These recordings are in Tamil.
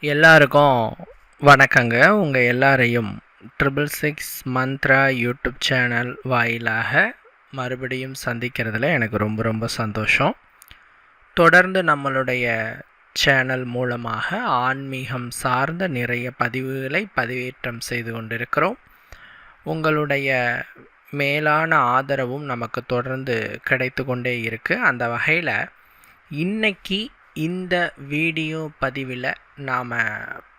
எல்லாருக்கும் வணக்கங்க. உங்கள் எல்லாரையும் 666 மந்த்ரா யூடியூப் சேனல் வாயிலாக மறுபடியும் சந்திக்கிறதுல எனக்கு ரொம்ப ரொம்ப சந்தோஷம். தொடர்ந்து நம்மளுடைய சேனல் மூலமாக ஆன்மீகம் சார்ந்த நிறைய பதிவுகளை பதிவேற்றம் செய்து கொண்டிருக்கிறோம். உங்களுடைய மேலான ஆதரவும் நமக்கு தொடர்ந்து கிடைத்து கொண்டே இருக்குது. அந்த வகையில் இன்னைக்கு இந்த வீடியோ பதிவில் நாம்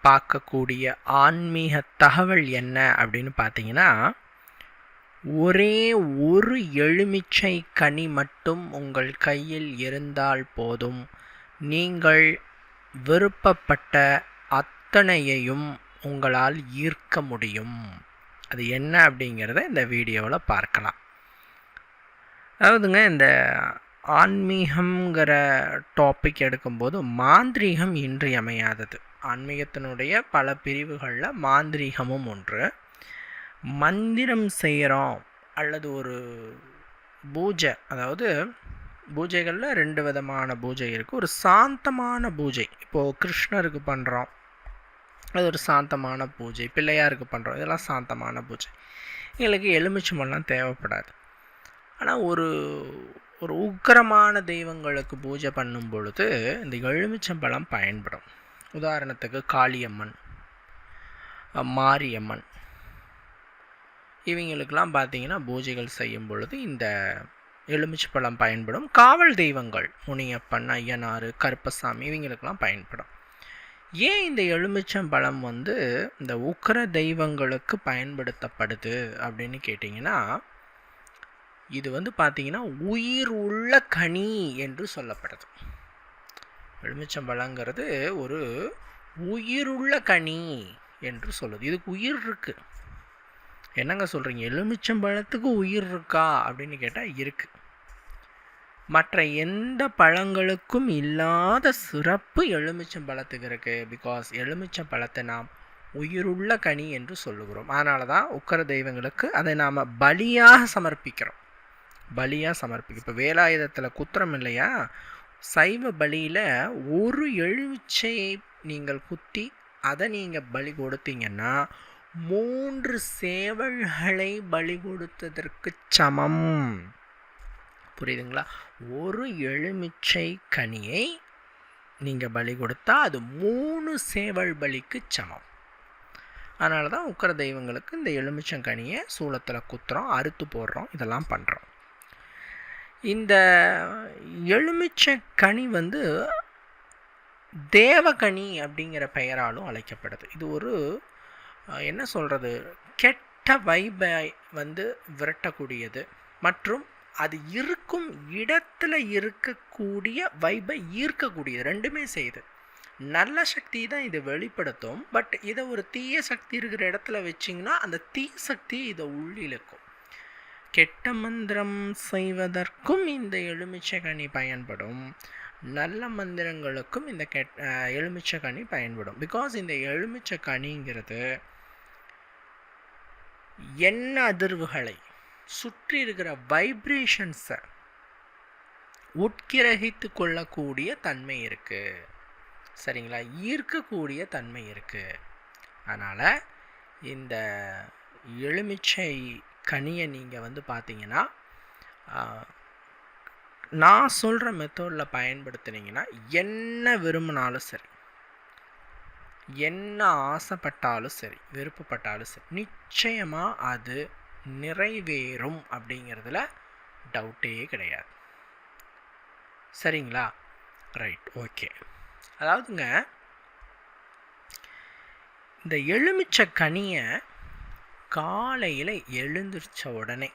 பார்க்கக்கூடிய ஆன்மீக தகவல் என்ன அப்படின்னு பார்த்தீங்கன்னா, ஒரே ஒரு எலுமிச்சை கனி மட்டும் உங்கள் கையில் இருந்தால் போதும், நீங்கள் விருப்பப்பட்ட அத்தனையையும் உங்களால் ஈர்க்க முடியும். அது என்ன அப்படிங்கிறத இந்த வீடியோவில் பார்க்கலாம். அதாவதுங்க, இந்த ஆன்மீகம்ங்கிற டாபிக் எடுக்கும்போது மாந்திரீகம் இன்றியமையாதது. ஆன்மீகத்தினுடைய பல பிரிவுகளில் மாந்திரீகமும் ஒன்று. மந்திரம் செய்கிறோம் அல்லது ஒரு பூஜை, அதாவது பூஜைகளில் 2 விதமான பூஜை இருக்குது. ஒரு சாந்தமான பூஜை, இப்போது கிருஷ்ணருக்கு பண்ணுறோம், அது ஒரு சாந்தமான பூஜை. பிள்ளையாருக்கு பண்ணுறோம், இதெல்லாம் சாந்தமான பூஜை. எங்களுக்கு எலுமிச்சம்பழம் தேவைப்படாது. ஆனால் ஒரு உக்கிரமான தெய்வங்களுக்கு பூஜை பண்ணும் பொழுது இந்த எலுமிச்சம்பழம் பயன்படும். உதாரணத்துக்கு காளியம்மன், மாரியம்மன், இவங்களுக்கெல்லாம் பார்த்தீங்கன்னா பூஜைகள் செய்யும் பொழுது இந்த எலுமிச்சம்பழம் பயன்படும். காவல் தெய்வங்கள் முனியப்பன், ஐயனார், கருப்பசாமி, இவங்களுக்கெல்லாம் பயன்படும். ஏன் இந்த எலுமிச்சம்பழம் இந்த உக்கிர தெய்வங்களுக்கு பயன்படுத்தப்படுது அப்படின்னு கேட்டிங்கன்னா, இது பார்த்தீங்கன்னா உயிர் உள்ள கனி என்று சொல்லப்படுது. எலுமிச்சம்பழங்கிறது ஒரு உயிருள்ள கனி என்று சொல்லுது. இதுக்கு உயிர் இருக்கு. என்னங்க சொல்கிறீங்க, எலுமிச்சம்பழத்துக்கு உயிர் இருக்கா அப்படின்னு கேட்டால் இருக்கு. மற்ற எந்த பழங்களுக்கும் இல்லாத சிறப்பு எலுமிச்சம்பழத்துக்கு இருக்குது. பிகாஸ் எலுமிச்சம்பழத்தை நாம் உயிருள்ள கனி என்று சொல்லுகிறோம். அதனால தான் உக்கிர தெய்வங்களுக்கு அதை நாம் பலியாக சமர்ப்பிக்கிறோம். இப்போ வேலாயுதத்தில் குத்துறோம் இல்லையா, சைவ பலியில் ஒரு எலுமிச்சையை நீங்கள் குத்தி அதை நீங்கள் பலி கொடுத்தீங்கன்னா 3 சேவல்களை பலி கொடுத்ததற்கு சமம். புரியுதுங்களா? ஒரு எலுமிச்சை கனியை நீங்கள் பலி கொடுத்தா அது 3 சேவல் பலிக்கு சமம். அதனால தான் உக்கிர தெய்வங்களுக்கு இந்த எலுமிச்சங்கனியை சூளத்தில் குத்துறோம், அறுத்து போடுறோம், இதெல்லாம் பண்ணுறோம். இந்த எலுமிச்சை கனி தேவகனி அப்படிங்கிற பெயராலும் அழைக்கப்படுது. இது ஒரு என்ன சொல்கிறது, கெட்ட வைபை விரட்டக்கூடியது மற்றும் அது இருக்கும் இடத்துல இருக்கக்கூடிய வைபை ஈர்க்கக்கூடியது. ரெண்டுமே செய்யுது. நல்ல சக்தி தான் இதை வெளிப்படுத்தும். பட் இதை ஒரு தீய சக்தி இருக்கிற இடத்துல வச்சிங்கன்னா அந்த தீய சக்தி இதை உள்ளிழுக்கும். கெட்ட மந்திரம் செய்வதற்கும் இந்த எலுமிச்சை பயன்படும். நல்ல மந்திரங்களுக்கும் இந்த எலுமிச்சை பயன்படும். பிகாஸ் இந்த எலுமிச்சை கனிங்கிறது எண்ண அதிர்வுகளை, சுற்றி இருக்கிற வைப்ரேஷன்ஸை உட்கிரகித்து கொள்ளக்கூடிய தன்மை இருக்குது. சரிங்களா? ஈர்க்கக்கூடிய தன்மை இருக்குது. அதனால் இந்த எலுமிச்சை கனியை நீங்கள் பார்த்தீங்கன்னா, நான் சொல்கிற மெத்தடில் பயன்படுத்தினீங்கன்னா என்ன விரும்பினாலும் சரி, என்ன ஆசைப்பட்டாலும் சரி, விருப்பப்பட்டாலும் சரி, நிச்சயமாக அது நிறைவேறும் அப்படிங்கிறதுல டவுட்டே கிடையாது. சரிங்களா? Right, okay. அதாவதுங்க, இந்த எலுமிச்சை கனியை காலையில் எழுந்திரிச்ச உடனே,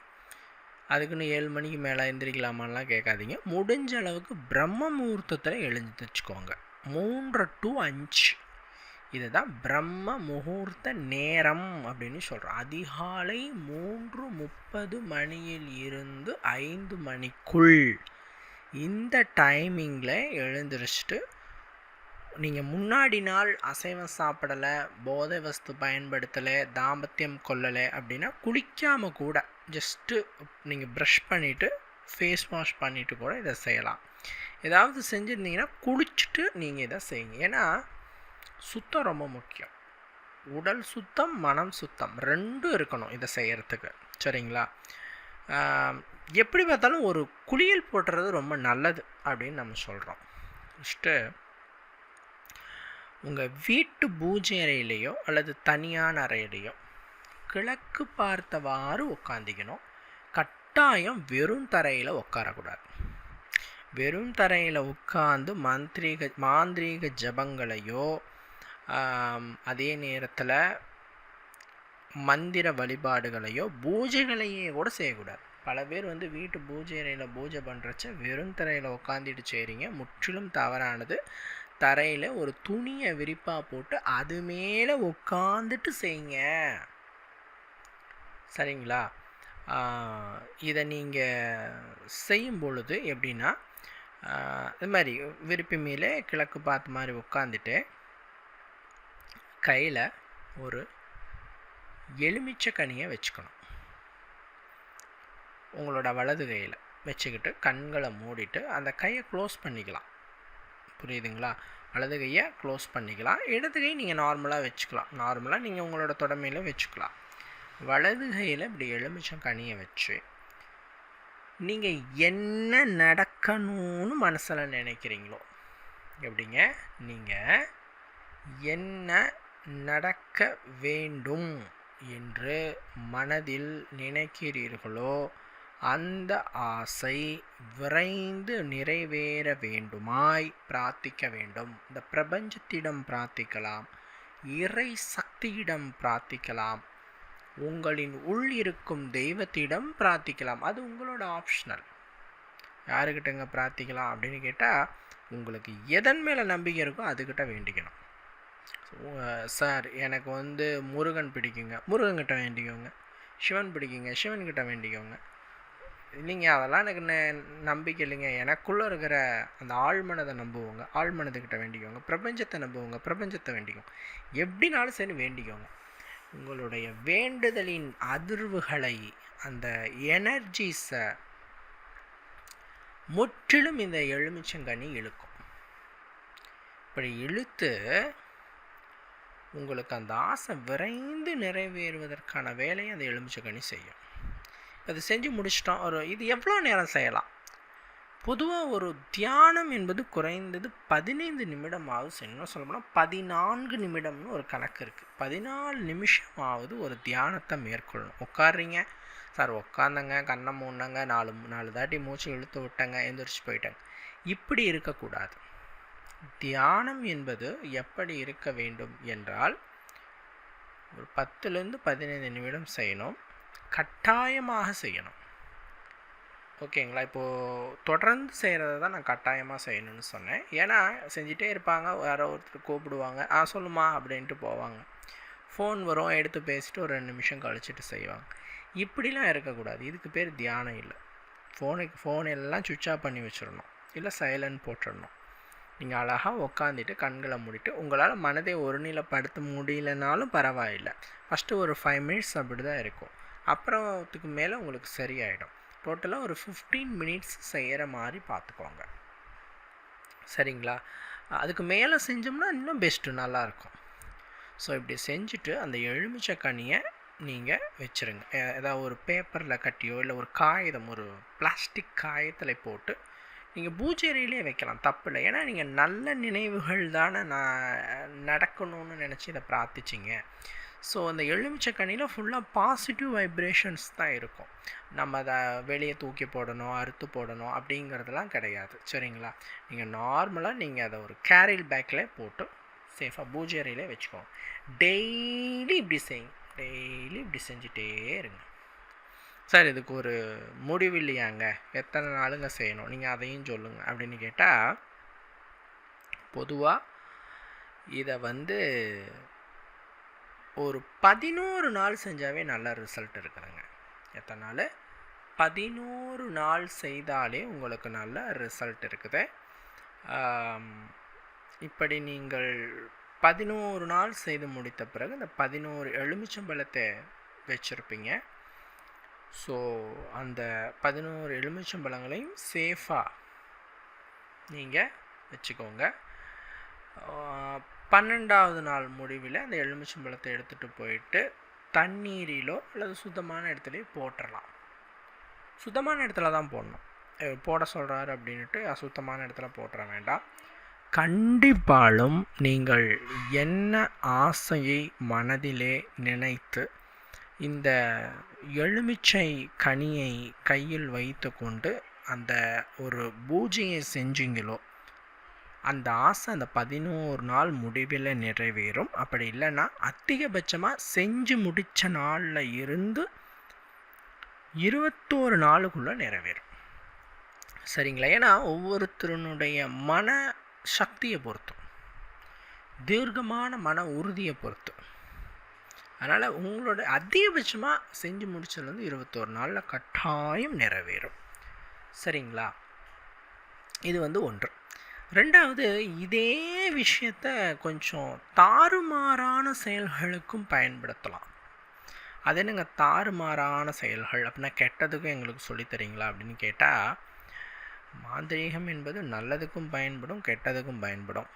அதுக்குன்னு 7 மணிக்கு மேலே எழுந்திரிக்கலாமான்லாம் கேட்காதீங்க. முடிஞ்ச அளவுக்கு பிரம்ம முகூர்த்தத்தில் எழுந்திரிச்சுக்கோங்க. 3 to 5 இதுதான் பிரம்ம முகூர்த்த நேரம் அப்படின்னு சொல்கிறோம். அதிகாலை 3:30 மணியில் இருந்து 5 மணிக்குள் இந்த டைமிங்கில் எழுந்திரிச்சிட்டு, நீங்கள் முன்னாடி நாள் அசைவம் சாப்பிடலை, போதை வஸ்து பயன்படுத்தலை, தாம்பத்தியம் கொள்ளலை அப்படின்னா குளிக்காமல் கூட ஜஸ்ட்டு நீங்கள் ப்ரஷ் பண்ணிவிட்டு ஃபேஸ் வாஷ் பண்ணிவிட்டு கூட இதை செய்யலாம். ஏதாவது செஞ்சுருந்தீங்கன்னா குளிச்சுட்டு நீங்கள் இதை செய்யுங்க. ஏன்னா சுத்தம் ரொம்ப முக்கியம். உடல் சுத்தம், மனம் சுத்தம் ரெண்டும் இருக்கணும் இதை செய்கிறதுக்கு. சரிங்களா? எப்படி பார்த்தாலும் ஒரு குளியல் போட்டுறது ரொம்ப நல்லது அப்படின்னு நம்ம சொல்கிறோம். ஃபஸ்ட்டு உங்கள் வீட்டு பூஜை அறையிலையோ அல்லது தனியான அறையிலையோ கிழக்கு பார்த்தவாறு உட்காந்திக்கணும். கட்டாயம் வெறும் தரையில் உட்காரக்கூடாது. வெறும் தரையில் உட்காந்து மாந்திரீக ஜபங்களையோ அதே நேரத்தில் மந்திர வழிபாடுகளையோ பூஜைகளையே கூட செய்யக்கூடாது. பல பேர் வந்து வீட்டு பூஜை அறையில் பூஜை பண்ணுறச்ச வெறும் தரையில் உட்காந்துட்டு செய்கிறீங்க. முற்றிலும் தவறானது. தரையில் ஒரு துணியை விரிப்பாக போட்டு அது மேலே உட்காந்துட்டு செய்யுங்க. சரிங்களா? இதை நீங்கள் செய்யும் பொழுது எப்படின்னா, இது மாதிரி விரிப்பு மேலே கிழக்கு பார்த்த மாதிரி உட்காந்துட்டு கையில் ஒரு எலுமிச்சை கனியை வச்சுக்கணும். உங்களோட வலது கையில் வச்சுக்கிட்டு கண்களை மூடிட்டு அந்த கையை க்ளோஸ் பண்ணிக்கலாம். புரியுதுங்களா? வலது கையை க்ளோஸ் பண்ணிக்கலாம். இடது கை நீங்கள் நார்மலாக வச்சுக்கலாம். நார்மலாக நீங்கள் உங்களோட தொடமையில் வச்சுக்கலாம். வலது கையில் இப்படி எலுமிச்சை கனியை வச்சு நீங்கள் என்ன நடக்கணும்னு மனசில் நினைக்கிறீங்களோ, எப்படிங்க, நீங்கள் என்ன நடக்க வேண்டும் என்று மனதில் நினைக்கிறீர்களோ அந்த ஆசை விரைந்து நிறைவேற வேண்டுமாய் பிரார்த்திக்க வேண்டும். இந்த பிரபஞ்சத்திடம் பிரார்த்திக்கலாம், இறை சக்தியிடம் பிரார்த்திக்கலாம், உங்களின் உள் இருக்கும் தெய்வத்திடம் பிரார்த்திக்கலாம். அது உங்களோட ஆப்ஷனல். யாருக்கிட்டங்க பிரார்த்திக்கலாம் அப்படின்னு கேட்டால், உங்களுக்கு எதன் மேலே நம்பிக்கை இருக்கோ அதுக்கிட்ட வேண்டிக்கணும். சார் எனக்கு வந்து முருகன் பிடிக்குங்க, முருகன்கிட்ட வேண்டிக்கோங்க. சிவன் பிடிக்குங்க, சிவன்கிட்ட வேண்டிக்கோங்க. இல்லைங்க அதெல்லாம் எனக்கு நம்பிக்கை இல்லைங்க, எனக்குள்ளே இருக்கிற அந்த ஆழ்மனதை நம்புவோங்க, ஆழ்மனதுக்கிட்ட வேண்டிக்கோங்க. பிரபஞ்சத்தை நம்புவோங்க, பிரபஞ்சத்தை வேண்டிக்கோங்க. எப்படினாலும் சரி வேண்டிக்கோங்க. உங்களுடைய வேண்டுதலின் அதிர்வுகளை, அந்த எனர்ஜிஸை முற்றிலும் இந்த எலுமிச்சங்கனி இழுக்கும். இப்படி இழுத்து உங்களுக்கு அந்த ஆசை விரைந்து நிறைவேறுவதற்கான வேலையை அந்த எலுமிச்சங்கனி செய்யும். அது செஞ்சு முடிச்சிட்டோம். இது எவ்வளோ நேரம் செய்யலாம்? பொதுவாக ஒரு தியானம் என்பது குறைந்தது 15 நிமிடமாவது செய்யணும். சொல்லப்போனால் 14 நிமிடம்னு ஒரு கணக்கு இருக்குது. 14 நிமிஷமாவது ஒரு தியானத்தை மேற்கொள்ளணும். உட்காடுறீங்க சார், உட்காந்தங்க, கண்ணை மூடினங்க, 4 தாட்டி மூச்சு இழுத்து விட்டங்க, எந்திரிச்சு போயிட்டேங்க, இப்படி இருக்கக்கூடாது. தியானம் என்பது எப்படி இருக்க வேண்டும் என்றால், ஒரு 10லேருந்து 15 நிமிடம் செய்யணும். கட்டாயமாக செய்யணும். ஓகேங்களா? இப்போது தொடர்ந்து செய்கிறத தான் நான் கட்டாயமாக செய்யணும்னு சொன்னேன். ஏன்னா செஞ்சிட்டே இருப்பாங்க, யாரோ ஒருத்தர் கூப்பிடுவாங்க, சொல்லுமா அப்படின்ட்டு போவாங்க. ஃபோன் வரும், எடுத்து பேசிட்டு ஒரு 2 நிமிஷம் கழிச்சிட்டு செய்வாங்க. இப்படிலாம் இருக்கக்கூடாது. இதுக்கு பேர் தியானம் இல்லை. ஃபோன் எல்லாம் சுவிட்ச் ஆஃப் பண்ணி வச்சிடணும், இல்லை சைலண்ட் போட்டுடணும். நீங்கள் அழகாக உட்காந்துட்டு கண்களை மூடிட்டு, உங்களால் மனதை ஒருநிலைப்படுத்த முடியலனாலும் பரவாயில்லை, ஃபஸ்ட்டு ஒரு 5 மினிட்ஸ் அப்படி தான் இருக்கும். அப்புறத்துக்கு மேலே உங்களுக்கு சரியாயிடும். டோட்டலாக ஒரு 15 மினிட்ஸ் செய்கிற மாதிரி பார்த்துக்கோங்க. சரிங்களா? அதுக்கு மேலே செஞ்சோம்னா இன்னும் பெஸ்ட்டு, நல்லாயிருக்கும். ஸோ இப்படி செஞ்சுட்டு அந்த எலுமிச்சை கனியை நீங்கள் வச்சுருங்க. ஏதாவது ஒரு பேப்பரில் கட்டியோ இல்லை ஒரு காகிதம், ஒரு பிளாஸ்டிக் காகிதத்தில் போட்டு நீங்கள் பூஜை அறையிலே வைக்கலாம், தப்பு இல்லை. ஏன்னா நீங்கள் நல்ல நினைவுகள் தானே நடக்கணும்னு நினச்சி இதை பிரார்த்திச்சிங்க. ஸோ அந்த எலுமிச்சை கனியில் ஃபுல்லாக பாசிட்டிவ் வைப்ரேஷன்ஸ் தான் இருக்கும். நம்ம அதை வெளியே தூக்கி போடணும், அறுத்து போடணும் அப்படிங்கிறதுலாம் கிடையாது. சரிங்களா? நீங்கள் நார்மலாக நீங்கள் அதை ஒரு கேரில் பேக்கில் போட்டு சேஃபாக பூஜை அறையிலே வச்சுக்கோங்க. டெய்லி இப்படி செய்யுங்க, டெய்லி இப்படி செஞ்சுட்டே இருங்க. சார் இதுக்கு ஒரு முடிவு இல்லையாங்க, எத்தனை நாளுங்க செய்யணும், நீங்கள் அதையும் சொல்லுங்கள் அப்படின்னு கேட்டால், பொதுவாக இதை ஒரு 11 நாள் செஞ்சாவே நல்ல ரிசல்ட் இருக்குதுங்க. எத்தனை நாள்? 11 நாள் செய்தாலே உங்களுக்கு நல்ல ரிசல்ட் இருக்குது. இப்படி நீங்கள் 11 நாள் செய்து முடித்த பிறகு இந்த 11 எலுமிச்சம்பழத்தை வச்சுருப்பீங்க. ஸோ அந்த 11 எலுமிச்சம்பழங்களையும் சேஃபாக நீங்கள் வச்சுக்கோங்க. 12வது நாள் முடிவில் அந்த எலுமிச்சம்பழத்தை எடுத்துகிட்டு போயிட்டு தண்ணீரிலோ அல்லது சுத்தமான இடத்துலையோ போட்டுடலாம். சுத்தமான இடத்துல தான் போடணும். போட சொல்கிறாரு அப்படின்ட்டு அசுத்தமான இடத்துல போட்டுற வேண்டாம். கண்டிப்பாலும் நீங்கள் என்ன ஆசையை மனதிலே நினைத்து இந்த எலுமிச்சை கனியை கையில் வைத்து கொண்டு அந்த ஒரு பூஜையை செஞ்சீங்களோ அந்த ஆசை அந்த 11 நாள் முடிவில் நிறைவேறும். அப்படி இல்லைன்னா அதிகபட்சமாக செஞ்சு முடித்த நாளில் இருந்து 21 நாளுக்குள்ளே நிறைவேறும். சரிங்களா? ஏன்னா ஒவ்வொருத்தருனுடைய மன சக்தியை பொறுத்தும், தீர்க்கமான மன உறுதியை பொறுத்தும். அதனால் உங்களோட அதிகபட்சமாக செஞ்சு முடிச்சதுலேருந்து 21 நாளில் கட்டாயம் நிறைவேறும். சரிங்களா? இது ஒன்று. ரெண்டாவது, இதே விஷயத்தை கொஞ்சம் தாறுமாறான செயல்களுக்கும் பயன்படுத்தலாம். அது என்னங்க தாறுமாறான செயல்கள் அப்படின்னா? கெட்டதுக்கும் எங்களுக்கு சொல்லித்தரீங்களா அப்படின்னு கேட்டால், மாந்திரீகம் என்பது நல்லதுக்கும் பயன்படும், கெட்டதுக்கும் பயன்படும்.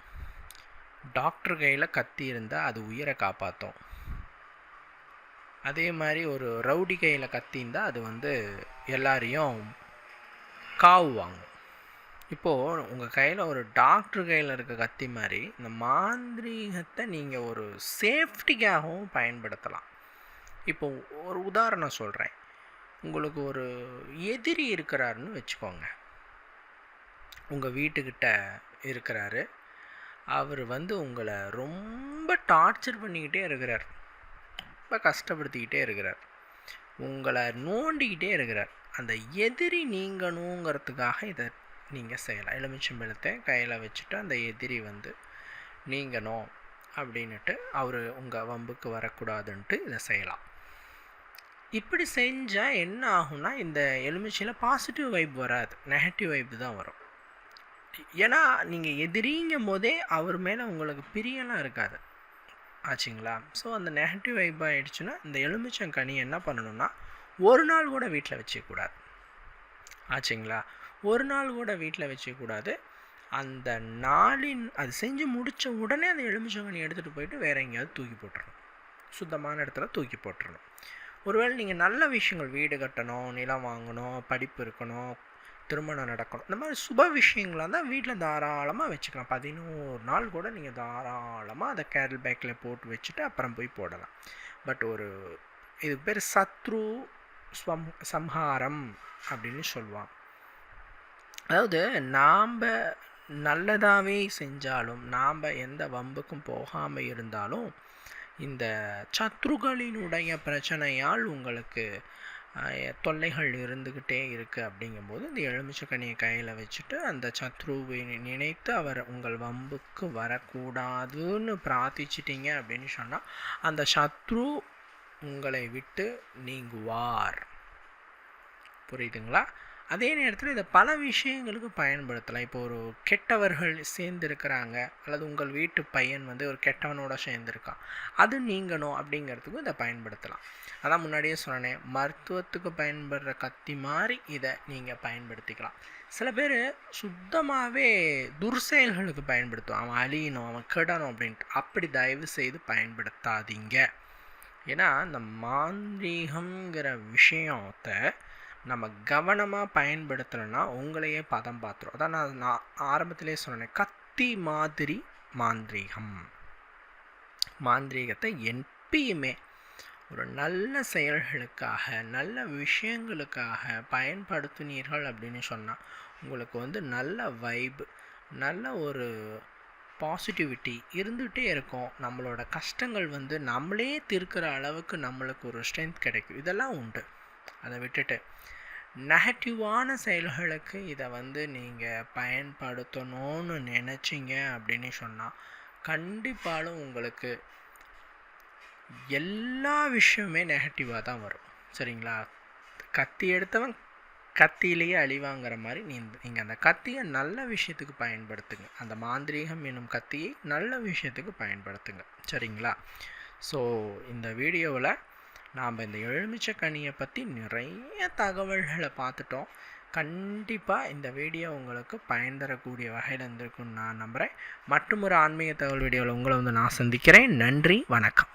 டாக்டர் கையில் கத்தி இருந்தால் அது உயிரை காப்பாற்றும். அதே மாதிரி ஒரு ரவுடி கையில் கத்தி இருந்தால் அது எல்லாரையும் காவு வாங்கும். இப்போது உங்கள் கையில் ஒரு டாக்டர் கையில் இருக்க கத்தி மாதிரி இந்த மாந்திரீகத்தை நீங்கள் ஒரு சேஃப்டிக்காகவும் பயன்படுத்தலாம். இப்போது ஒரு உதாரணம் சொல்கிறேன். உங்களுக்கு ஒரு எதிரி இருக்கிறாருன்னு வச்சுக்கோங்க. உங்கள் வீட்டுக்கிட்ட இருக்கிறாரு. அவர் உங்களை ரொம்ப டார்ச்சர் பண்ணிக்கிட்டே இருக்கிறார், ரொம்ப கஷ்டப்படுத்திக்கிட்டே இருக்கிறார், உங்களை நோண்டிக்கிட்டே இருக்கிறார். அந்த எதிரி நீங்கணுங்கிறதுக்காக இதை நீங்கள் செய்யலாம். எலுமிச்சம்பழத்தை கையில் வச்சுட்டு அந்த எதிரி நீங்கணும் அப்படின்ட்டு அவர் உங்கள் வம்புக்கு வரக்கூடாதுன்ட்டு இதை செய்யலாம். இப்படி செஞ்சால் என்ன ஆகும்னா, இந்த எலுமிச்சையில் பாசிட்டிவ் வைப் வராது, நெகட்டிவ் வைப் தான் வரும். ஏன்னா நீங்கள் எதிரிங்கும் போதே அவர் மேலே உங்களுக்கு பிரியலாம் இருக்காது. ஆச்சுங்களா? ஸோ அந்த நெகட்டிவ் வைப் ஆகிடுச்சுன்னா இந்த எலுமிச்சங்கனி என்ன பண்ணணும்னா, ஒரு நாள் கூட வீட்டில் வச்சுக்கூடாது. ஆச்சுங்களா? ஒரு நாள் கூட வீட்டில் வச்சுக்கூடாது. அந்த நாளின் அது செஞ்சு முடித்த உடனே அந்த எலுமிச்சங்கனி எடுத்துகிட்டு போயிட்டு வேறு எங்கேயாவது தூக்கி போட்டுறணும். சுத்தமான இடத்துல தூக்கி போட்டுறணும். ஒருவேளை நீங்கள் நல்ல விஷயங்கள், வீடு கட்டணும், நிலம் வாங்கணும், படிப்பு இருக்கணும், திருமணம் நடக்கணும், இந்த மாதிரி சுப விஷயங்களாக தான் வீட்டில் தாராளமாக வச்சுக்கலாம். 11 நாள் கூட நீங்கள் தாராளமாக அதை கேரல் பேக்கில் போட்டு வச்சுட்டு அப்புறம் போய் போடலாம். பட் இதுக்கு பேர் சத்ரு சம்ஹாரம் அப்படின்னு சொல்லுவாங்க. அதாவது நாம் நல்லதாகவே செஞ்சாலும், நாம் எந்த வம்புக்கும் போகாமல் இருந்தாலும், இந்த சத்ருகளினுடைய பிரச்சனையால் உங்களுக்கு தொல்லைகள் இருந்துக்கிட்டே இருக்குது. அப்படிங்கும்போது இந்த எலுமிச்சக்கனியை கையில் வச்சுட்டு அந்த சத்ருவை நினைத்து அவர் உங்கள் வம்புக்கு வரக்கூடாதுன்னு பிரார்த்திச்சிட்டிங்க அப்படின்னு சொன்னால் அந்த சத்ரு உங்களை விட்டு நீங்குவார். புரியுதுங்களா? அதே நேரத்தில் இதை பல விஷயங்களுக்கு பயன்படுத்தலாம். இப்போ ஒரு கெட்டவர்கள் சேர்ந்துருக்கிறாங்க, அல்லது உங்கள் வீட்டு பையன் ஒரு கெட்டவனோட சேர்ந்துருக்கான், அது நீங்கணும் அப்படிங்கிறதுக்கும் இதை பயன்படுத்தலாம். அதான் முன்னாடியே சொன்னேன், மருத்துவத்துக்கு பயன்படுற கத்தி மாதிரி இதை நீங்கள் பயன்படுத்திக்கலாம். சில பேர் சுத்தமாகவே துர்செயல்களுக்கு பயன்படுத்துவான், அவன் அழியணும், அவன் கெடணும் அப்படின்ட்டு. அப்படி தயவு செய்து பயன்படுத்தாதீங்க. ஏன்னா இந்த மாந்திரீகங்கிற விஷயத்தை நம்ம கவனமாக பயன்படுத்தலைன்னா உங்களையே பதம் பார்த்துரும். அதான் நான் ஆரம்பத்திலே சொன்னேன், கத்தி மாதிரி மாந்திரீகத்தை எப்பயுமே ஒரு நல்ல செயல்களுக்காக, நல்ல விஷயங்களுக்காக பயன்படுத்தினீர்கள் அப்படின்னு சொன்னால் உங்களுக்கு நல்ல வைப், நல்ல ஒரு பாசிட்டிவிட்டி இருந்துகிட்டே இருக்கும். நம்மளோட கஷ்டங்கள் நம்மளே தீர்க்கிற அளவுக்கு நம்மளுக்கு ஒரு ஸ்ட்ரென்த் கிடைக்கும். இதெல்லாம் உண்டு. அதை விட்டுட்டு நெகட்டிவான செயல்களுக்கு இதை நீங்கள் பயன்படுத்தணும்னு நினச்சிங்க அப்படின்னு சொன்னால் கண்டிப்பாலும் உங்களுக்கு எல்லா விஷயமே நெகட்டிவாக தான் வரும். சரிங்களா? கத்தி எடுத்தவன் கத்தியிலேயே அழிவாங்கிற மாதிரி நீங்கள் அந்த கத்தியை நல்ல விஷயத்துக்கு பயன்படுத்துங்க. அந்த மாந்திரீகம் என்னும் கத்தியை நல்ல விஷயத்துக்கு பயன்படுத்துங்க. சரிங்களா? ஸோ இந்த வீடியோவில் நாம் இந்த எலுமிச்சக்கனியை பற்றி நிறைய தகவல்களை பார்த்துட்டோம். கண்டிப்பாக இந்த வீடியோ உங்களுக்கு பயன் தரக்கூடிய வகையில் இருந்திருக்குன்னு நான் நம்புகிறேன். மற்றும் ஒரு ஆன்மீக தகவல் வீடியோவில் உங்களை நான் சந்திக்கிறேன். நன்றி, வணக்கம்.